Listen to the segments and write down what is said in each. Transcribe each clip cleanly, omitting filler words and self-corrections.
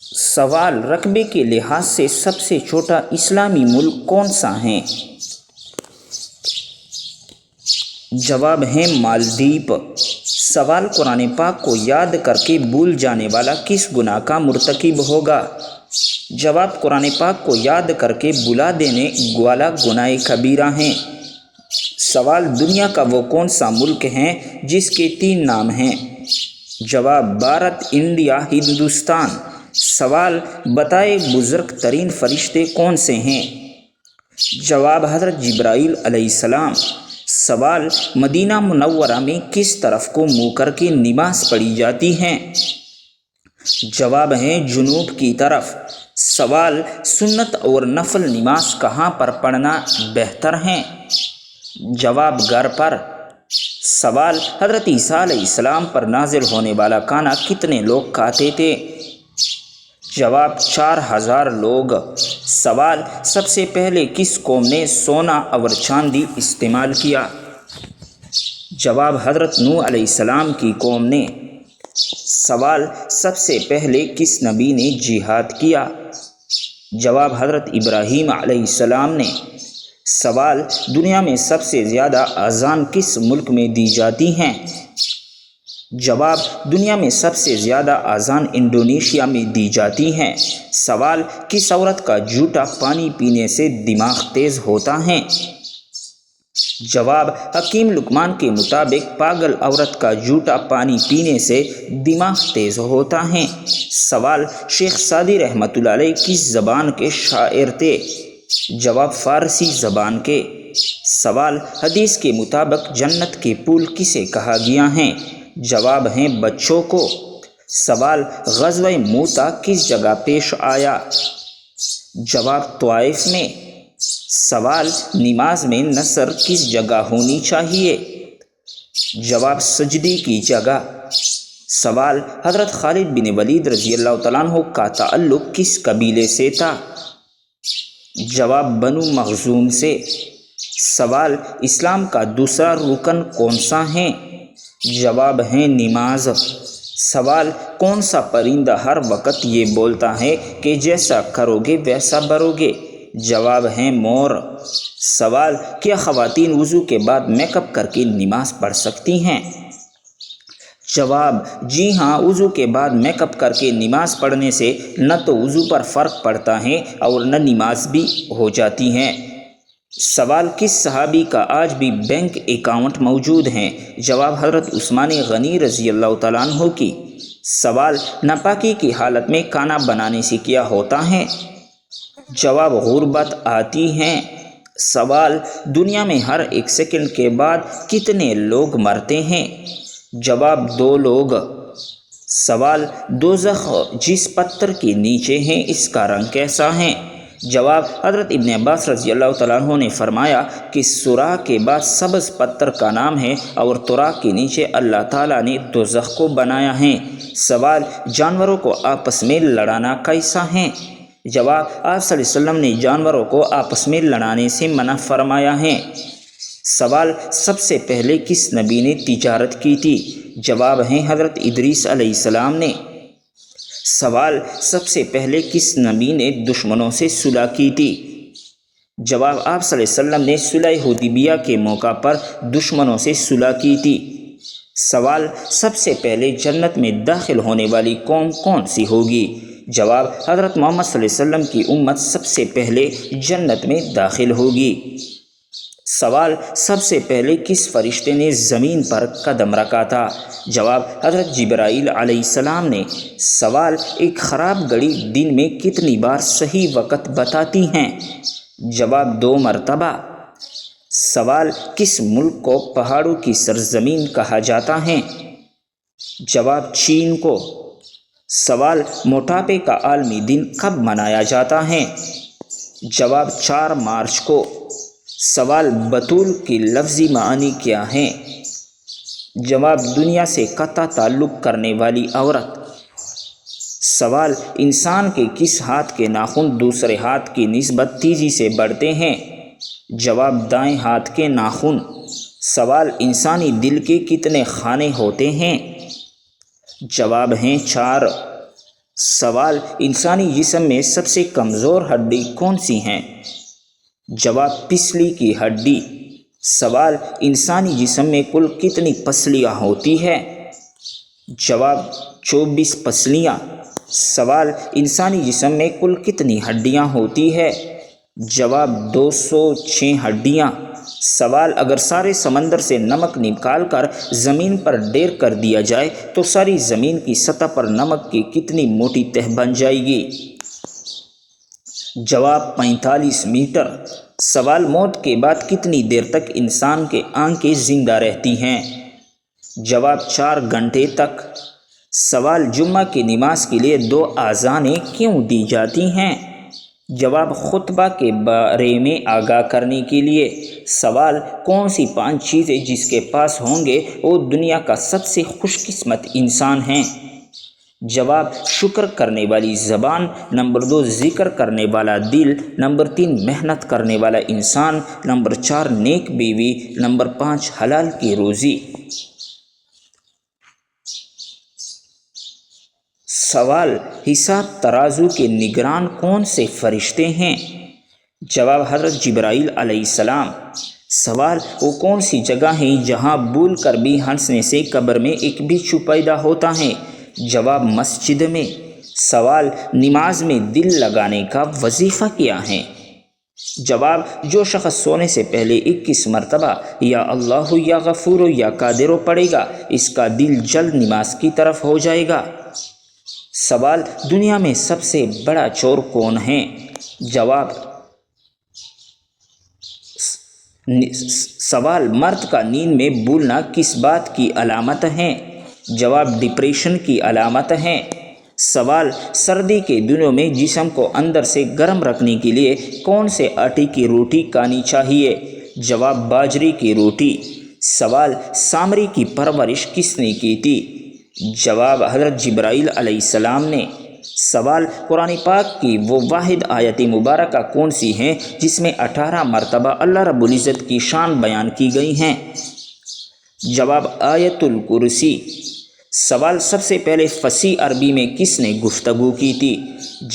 سوال: رقبے کے لحاظ سے سب سے چھوٹا اسلامی ملک کون سا ہے؟ جواب ہے مالدیپ۔ سوال: قرآن پاک کو یاد کر کے بھول جانے والا کس گناہ کا مرتکب ہوگا؟ جواب: قرآن پاک کو یاد کر کے بھلا دینے والا گناہ کبیرہ ہے۔ سوال: دنیا کا وہ کون سا ملک ہے جس کے 3 نام ہیں؟ جواب: بھارت، انڈیا، ہندوستان۔ سوال: بتائے بزرگ ترین فرشتے کون سے ہیں؟ جواب: حضرت جبرائیل علیہ السلام۔ سوال: مدینہ منورہ میں کس طرف کو منہ کر کے نماز پڑھی جاتی ہے؟ جواب ہے جنوب کی طرف۔ سوال: سنت اور نفل نماز کہاں پر پڑھنا بہتر ہے؟ جواب: گھر پر۔ سوال: حضرت عیسیٰ علیہ السلام پر نازل ہونے والا کھانا کتنے لوگ کھاتے تھے؟ جواب: 4000 لوگ۔ سوال: سب سے پہلے کس قوم نے سونا اور چاندی استعمال کیا؟ جواب: حضرت نوح علیہ السلام کی قوم نے۔ سوال: سب سے پہلے کس نبی نے جہاد کیا؟ جواب: حضرت ابراہیم علیہ السلام نے۔ سوال: دنیا میں سب سے زیادہ اذان کس ملک میں دی جاتی ہیں؟ جواب: دنیا میں سب سے زیادہ اذان انڈونیشیا میں دی جاتی ہیں۔ سوال: کس عورت کا جھوٹا پانی پینے سے دماغ تیز ہوتا ہے؟ جواب: حکیم لقمان کے مطابق پاگل عورت کا جھوٹا پانی پینے سے دماغ تیز ہوتا ہے۔ سوال: شیخ سعدی رحمۃ اللہ علیہ کس زبان کے شاعر تھے؟ جواب: فارسی زبان کے۔ سوال: حدیث کے مطابق جنت کے پھول کسے کہا گیا ہے؟ جواب ہے بچوں کو۔ سوال: غزوہ موتا کس جگہ پیش آیا؟ جواب: طائف میں۔ سوال: نماز میں نثر کس جگہ ہونی چاہیے؟ جواب: سجدے کی جگہ۔ سوال: حضرت خالد بن ولید رضی اللہ تعالیٰ عنہ کا تعلق کس قبیلے سے تھا؟ جواب: بنو مخزوم سے۔ سوال: اسلام کا دوسرا رکن کون سا ہے؟ جواب ہے نماز۔ سوال: کون سا پرندہ ہر وقت یہ بولتا ہے کہ جیسا کرو گے ویسا بھرو گے؟ جواب ہے مور۔ سوال: کیا خواتین وضو کے بعد میک اپ کر کے نماز پڑھ سکتی ہیں؟ جواب: جی ہاں، وضو کے بعد میک اپ کر کے نماز پڑھنے سے نہ تو وضو پر فرق پڑتا ہے اور نہ نماز بھی ہو جاتی ہے۔ سوال: کس صحابی کا آج بھی بینک اکاؤنٹ موجود ہے؟ جواب: حضرت عثمان غنی رضی اللہ تعالیٰ عنہ کی۔ سوال: ناپاکی کی حالت میں کھانا بنانے سے کیا ہوتا ہے؟ جواب: غربت آتی ہے۔ سوال: دنیا میں ہر 1 سیکنڈ کے بعد کتنے لوگ مرتے ہیں؟ جواب: 2 لوگ۔ سوال: دوزخ جس پتھر کے نیچے ہے اس کا رنگ کیسا ہے؟ جواب: حضرت ابن عباس رضی اللہ تعالیٰ عنہ نے فرمایا کہ سوراخ کے بعد سبز پتھر کا نام ہے اور تراخ کے نیچے اللہ تعالیٰ نے دوزخ کو بنایا ہے۔ سوال: جانوروں کو آپس میں لڑانا کیسا ہے؟ جواب: آپ صلی اللہ علیہ وسلم نے جانوروں کو آپس میں لڑانے سے منع فرمایا ہے۔ سوال: سب سے پہلے کس نبی نے تجارت کی تھی؟ جواب ہے حضرت ادریس علیہ السلام نے۔ سوال: سب سے پہلے کس نبی نے دشمنوں سے صلح کی تھی؟ جواب: آپ صلی اللہ علیہ وسلم نے صلح حدیبیہ کے موقع پر دشمنوں سے صلح کی تھی۔ سوال: سب سے پہلے جنت میں داخل ہونے والی قوم کون سی ہوگی؟ جواب: حضرت محمد صلی اللہ علیہ وسلم کی امت سب سے پہلے جنت میں داخل ہوگی۔ سوال: سب سے پہلے کس فرشتے نے زمین پر قدم رکھا تھا؟ جواب: حضرت جبرائیل علیہ السلام نے۔ سوال: ایک خراب گھڑی دن میں کتنی بار صحیح وقت بتاتی ہے؟ جواب: 2 مرتبہ۔ سوال: کس ملک کو پہاڑوں کی سرزمین کہا جاتا ہے؟ جواب: چین کو۔ سوال: موٹاپے کا عالمی دن کب منایا جاتا ہے؟ جواب: 4 مارچ کو۔ سوال: بطول کی لفظی معنی کیا ہیں؟ جواب: دنیا سے قطع تعلق کرنے والی عورت۔ سوال: انسان کے کس ہاتھ کے ناخن دوسرے ہاتھ کی نسبت تیزی سے بڑھتے ہیں؟ جواب: دائیں ہاتھ کے ناخن۔ سوال: انسانی دل کے کتنے خانے ہوتے ہیں؟ جواب ہیں 4۔ سوال: انسانی جسم میں سب سے کمزور ہڈی کون سی ہیں؟ جواب: پسلی کی ہڈی۔ سوال: انسانی جسم میں کل کتنی پسلیاں ہوتی ہے؟ جواب: 24 پسلیاں۔ سوال: انسانی جسم میں کل کتنی ہڈیاں ہوتی ہے؟ جواب: 206 ہڈیاں۔ سوال: اگر سارے سمندر سے نمک نکال کر زمین پر ڈیر کر دیا جائے تو ساری زمین کی سطح پر نمک کی کتنی موٹی تہ بن جائے گی؟ جواب: 45 میٹر۔ سوال: موت کے بعد کتنی دیر تک انسان کے آنکھیں زندہ رہتی ہیں؟ جواب: 4 گھنٹے تک۔ سوال: جمعہ کی نماز کے لیے 2 اذانیں کیوں دی جاتی ہیں؟ جواب: خطبہ کے بارے میں آگاہ کرنے کے لیے۔ سوال: کون سی 5 چیزیں جس کے پاس ہوں گے وہ دنیا کا سب سے خوش قسمت انسان ہیں؟ جواب: شکر کرنے والی زبان، نمبر 2 ذکر کرنے والا دل، نمبر 3 محنت کرنے والا انسان، نمبر 4 نیک بیوی، نمبر 5 حلال کی روزی۔ سوال: حساب ترازو کے نگران کون سے فرشتے ہیں؟ جواب: حضرت جبرائیل علیہ السلام۔ سوال: وہ کون سی جگہ ہیں جہاں بھول کر بھی ہنسنے سے قبر میں ایک بچھو پیدا ہوتا ہے؟ جواب: مسجد میں۔ سوال: نماز میں دل لگانے کا وظیفہ کیا ہے؟ جواب: جو شخص سونے سے پہلے 21 مرتبہ یا اللہ یا غفور یا قادر پڑھے گا اس کا دل جلد نماز کی طرف ہو جائے گا۔ سوال: دنیا میں سب سے بڑا چور کون ہے؟ جواب: سوال: مرد کا نیند میں بھولنا کس بات کی علامت ہے؟ جواب: ڈپریشن کی علامت ہے۔ سوال: سردی کے دنوں میں جسم کو اندر سے گرم رکھنے کے لیے کون سے آٹے کی روٹی کھانی چاہیے؟ جواب: باجرے کی روٹی۔ سوال: سامری کی پرورش کس نے کی تھی؟ جواب: حضرت جبرائیل علیہ السلام نے۔ سوال: قرآن پاک کی وہ واحد آیت مبارکہ کون سی ہیں جس میں 18 مرتبہ اللہ رب العزت کی شان بیان کی گئی ہیں؟ جواب: آیت الکرسی۔ سوال: سب سے پہلے فصیح عربی میں کس نے گفتگو کی تھی؟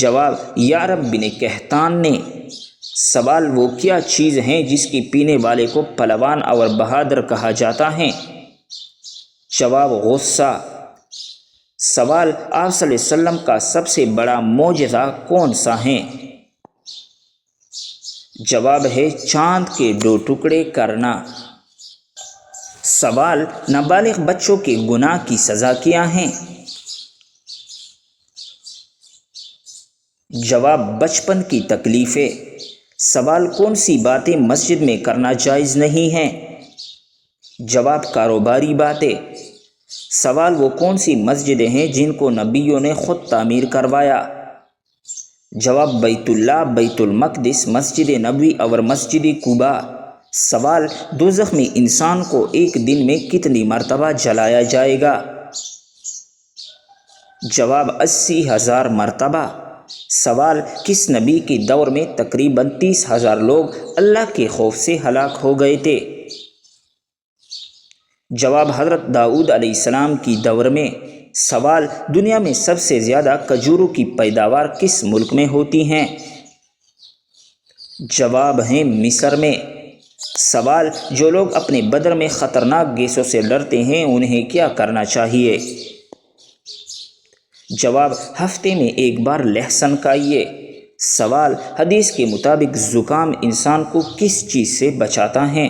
جواب: یعرب بن قحطان نے۔ سوال: وہ کیا چیز ہیں جس کی پینے والے کو پہلوان اور بہادر کہا جاتا ہے؟ جواب: غصہ۔ سوال: آپ صلی اللہ علیہ وسلم کا سب سے بڑا معجزہ کون سا ہے؟ جواب ہے چاند کے 2 ٹکڑے کرنا۔ سوال: نابالغ بچوں کے گناہ کی سزا کیا ہے؟ جواب: بچپن کی تکلیفیں۔ سوال: کون سی باتیں مسجد میں کرنا جائز نہیں ہیں؟ جواب: کاروباری باتیں۔ سوال: وہ کون سی مسجدیں ہیں جن کو نبیوں نے خود تعمیر کروایا؟ جواب: بیت اللہ، بیت المقدس، مسجد نبوی اور مسجد قباء۔ سوال: دوزخ میں انسان کو ایک دن میں کتنی مرتبہ جلایا جائے گا؟ جواب: 80,000 مرتبہ۔ سوال: کس نبی کے دور میں تقریباً 30,000 لوگ اللہ کے خوف سے ہلاک ہو گئے تھے؟ جواب: حضرت داؤد علیہ السلام کی دور میں۔ سوال: دنیا میں سب سے زیادہ کھجوروں کی پیداوار کس ملک میں ہوتی ہیں؟ جواب ہے مصر میں۔ سوال: جو لوگ اپنے بدن میں خطرناک گیسوں سے ڈرتے ہیں انہیں کیا کرنا چاہیے؟ جواب: ہفتے میں 1 بار لہسن کھائیے۔ سوال: حدیث کے مطابق زکام انسان کو کس چیز سے بچاتا ہے؟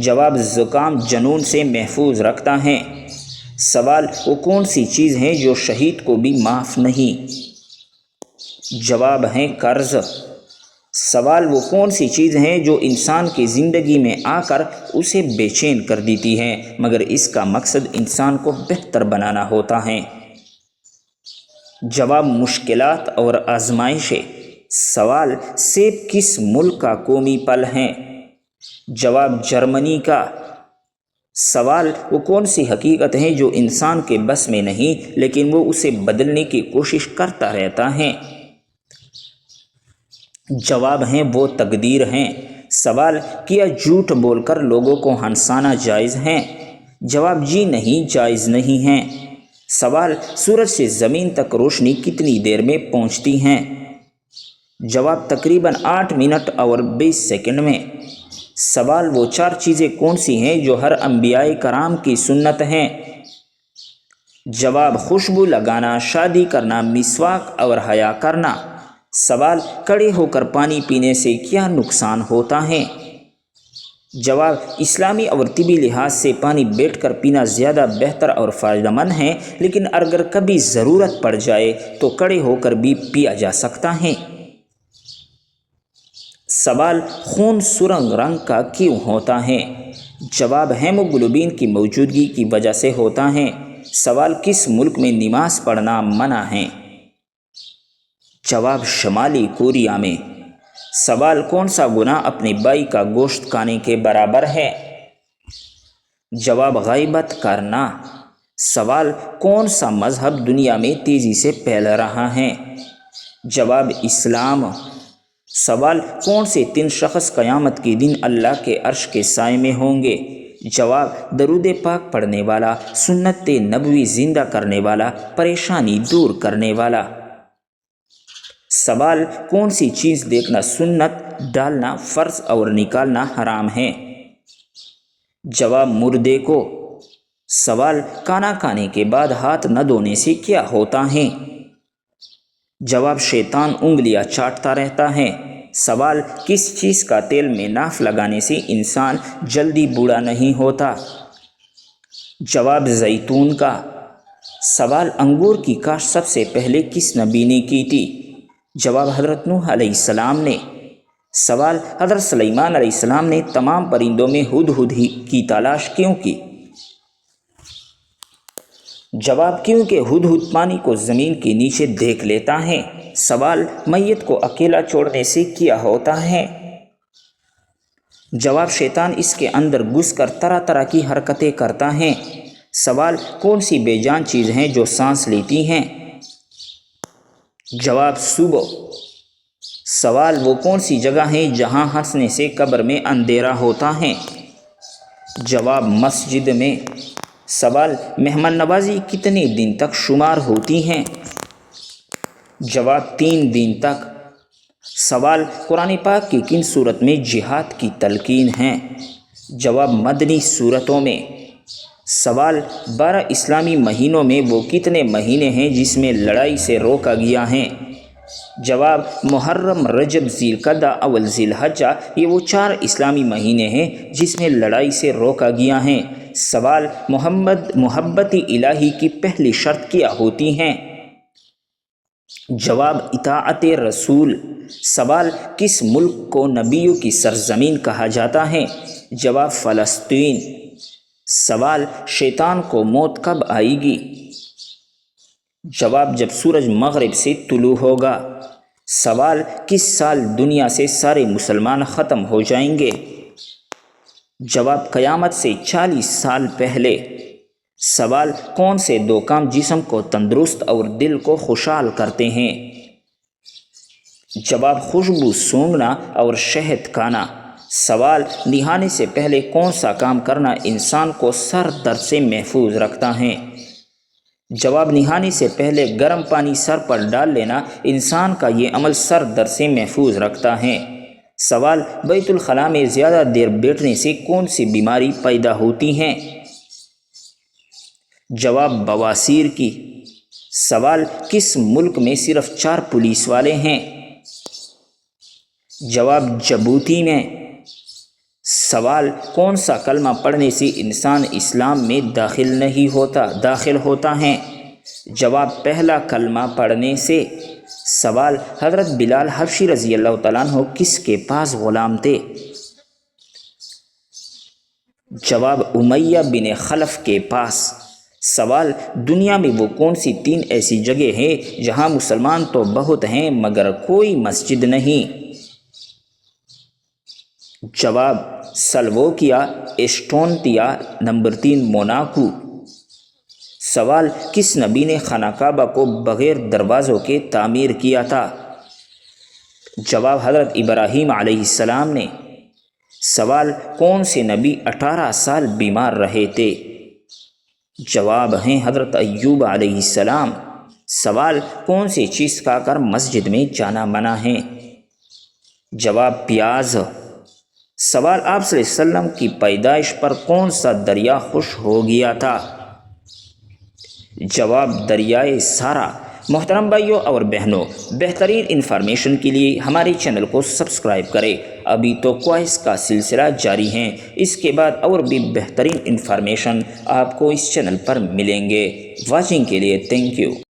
جواب: زکام جنون سے محفوظ رکھتا ہے۔ سوال: وہ کون سی چیز ہے جو شہید کو بھی معاف نہیں؟ جواب ہے قرض۔ سوال: وہ کون سی چیز ہے جو انسان کی زندگی میں آ کر اسے بے چین کر دیتی ہے مگر اس کا مقصد انسان کو بہتر بنانا ہوتا ہے؟ جواب: مشکلات اور آزمائشیں۔ سوال: سیب کس ملک کا قومی پھل ہے؟ جواب: جرمنی کا۔ سوال: وہ کون سی حقیقت ہے جو انسان کے بس میں نہیں لیکن وہ اسے بدلنے کی کوشش کرتا رہتا ہے؟ جواب ہے وہ تقدیر ہیں۔ سوال: کیا جھوٹ بول کر لوگوں کو ہنسانا جائز ہے؟ جواب: جی نہیں، جائز نہیں ہے۔ سوال، سورج سے زمین تک روشنی کتنی دیر میں پہنچتی ہیں؟ جواب، تقریباً 8 منٹ اور 20 سیکنڈ میں۔ سوال، وہ 4 چیزیں کون سی ہیں جو ہر انبیاء کرام کی سنت ہیں؟ جواب، خوشبو لگانا، شادی کرنا، مسواک اور حیا کرنا۔ سوال، کھڑے ہو کر پانی پینے سے کیا نقصان ہوتا ہے؟ جواب، اسلامی اور طبی لحاظ سے پانی بیٹھ کر پینا زیادہ بہتر اور فائدہ مند ہے، لیکن اگر کبھی ضرورت پڑ جائے تو کھڑے ہو کر بھی پیا جا سکتا ہے۔ سوال، خون سرخ رنگ کا کیوں ہوتا ہے؟ جواب، ہیموگلوبن کی موجودگی کی وجہ سے ہوتا ہے۔ سوال، کس ملک میں نماز پڑھنا منع ہے؟ جواب، شمالی کوریا میں۔ سوال، کون سا گناہ اپنے بھائی کا گوشت کھانے کے برابر ہے؟ جواب، غیبت کرنا۔ سوال، کون سا مذہب دنیا میں تیزی سے پھیل رہا ہے؟ جواب، اسلام۔ سوال، کون سے 3 شخص قیامت کے دن اللہ کے عرش کے سائے میں ہوں گے؟ جواب، درود پاک پڑھنے والا، سنت نبوی زندہ کرنے والا، پریشانی دور کرنے والا۔ سوال، کون سی چیز دیکھنا سنت، ڈالنا فرض اور نکالنا حرام ہے؟ جواب، مردے کو۔ سوال، کھانا کھانے کے بعد ہاتھ نہ دھونے سے کیا ہوتا ہے؟ جواب، شیطان انگلیاں چاٹتا رہتا ہے۔ سوال، کس چیز کا تیل میں ناف لگانے سے انسان جلدی بوڑھا نہیں ہوتا؟ جواب، زیتون کا۔ سوال، انگور کی کاشت سب سے پہلے کس نبی نے کی تھی؟ جواب، حضرت نوح علیہ السلام نے۔ سوال، حضرت سلیمان علیہ السلام نے تمام پرندوں میں ہدہد کی تلاش کیوں کی؟ جواب، کیونکہ ہدہد پانی کو زمین کے نیچے دیکھ لیتا ہے۔ سوال، میت کو اکیلا چھوڑنے سے کیا ہوتا ہے؟ جواب، شیطان اس کے اندر گھس کر طرح طرح کی حرکتیں کرتا ہے۔ سوال، کون سی بے جان چیز ہیں جو سانس لیتی ہیں؟ جواب، صبح۔ سوال، وہ کون سی جگہ ہے جہاں ہنسنے سے قبر میں اندھیرا ہوتا ہے؟ جواب، مسجد میں۔ سوال، مہمان نوازی کتنے دن تک شمار ہوتی ہیں؟ جواب، 3 دن تک۔ سوال، قرآن پاک کی کن صورت میں جہاد کی تلقین ہے؟ جواب، مدنی صورتوں میں۔ سوال، 12 اسلامی مہینوں میں وہ کتنے مہینے ہیں جس میں لڑائی سے روکا گیا ہے؟ جواب، محرم، رجب، ذی القعدہ اور ذی الحجہ، یہ وہ 4 اسلامی مہینے ہیں جس میں لڑائی سے روکا گیا ہے۔ سوال، محبت الہی کی پہلی شرط کیا ہوتی ہے؟ جواب، اطاعت رسول۔ سوال، کس ملک کو نبیوں کی سرزمین کہا جاتا ہے؟ جواب، فلسطین۔ سوال، شیطان کو موت کب آئے گی؟ جواب، جب سورج مغرب سے طلوع ہوگا۔ سوال، کس سال دنیا سے سارے مسلمان ختم ہو جائیں گے؟ جواب، قیامت سے 40 سال پہلے۔ سوال، کون سے 2 کام جسم کو تندرست اور دل کو خوشحال کرتے ہیں؟ جواب، خوشبو سونگھنا اور شہد کھانا۔ سوال، نہانے سے پہلے کون سا کام کرنا انسان کو سر درد سے محفوظ رکھتا ہے؟ جواب، نہانے سے پہلے گرم پانی سر پر ڈال لینا انسان کا یہ عمل سر درد سے محفوظ رکھتا ہے۔ سوال، بیت الخلاء میں زیادہ دیر بیٹھنے سے کون سی بیماری پیدا ہوتی ہیں؟ جواب، بواسیر کی۔ سوال، کس ملک میں صرف 4 پولیس والے ہیں؟ جواب، جبوتی میں۔ سوال، کون سا کلمہ پڑھنے سے انسان اسلام میں داخل ہوتا ہے؟ جواب، پہلا کلمہ پڑھنے سے۔ سوال، حضرت بلال حبشی رضی اللہ تعالیٰ عنہ کس کے پاس غلام تھے؟ جواب، امیہ بن خلف کے پاس۔ سوال، دنیا میں وہ کون سی 3 ایسی جگہ ہیں جہاں مسلمان تو بہت ہیں مگر کوئی مسجد نہیں؟ جواب، سلووکیا، ایسٹونیا، نمبر 3 موناکو۔ سوال، کس نبی نے خانہ کعبہ کو بغیر دروازوں کے تعمیر کیا تھا؟ جواب، حضرت ابراہیم علیہ السلام نے۔ سوال، کون سے نبی 18 سال بیمار رہے تھے؟ جواب ہیں حضرت ایوب علیہ السلام۔ سوال کون سی چیز کھا کر مسجد میں جانا منع ہے؟ جواب پیاز۔ سوال آپ صلی اللہ علیہ وسلم کی پیدائش پر کون سا دریا خشک ہو گیا تھا؟ جواب دریائے سارا۔ محترم بھائیوں اور بہنوں، بہترین انفارمیشن کے لیے ہمارے چینل کو سبسکرائب کریں۔ ابھی تو کوئز کا سلسلہ جاری ہے، اس کے بعد اور بھی بہترین انفارمیشن آپ کو اس چینل پر ملیں گے۔ واچنگ کے لیے تھینک یو۔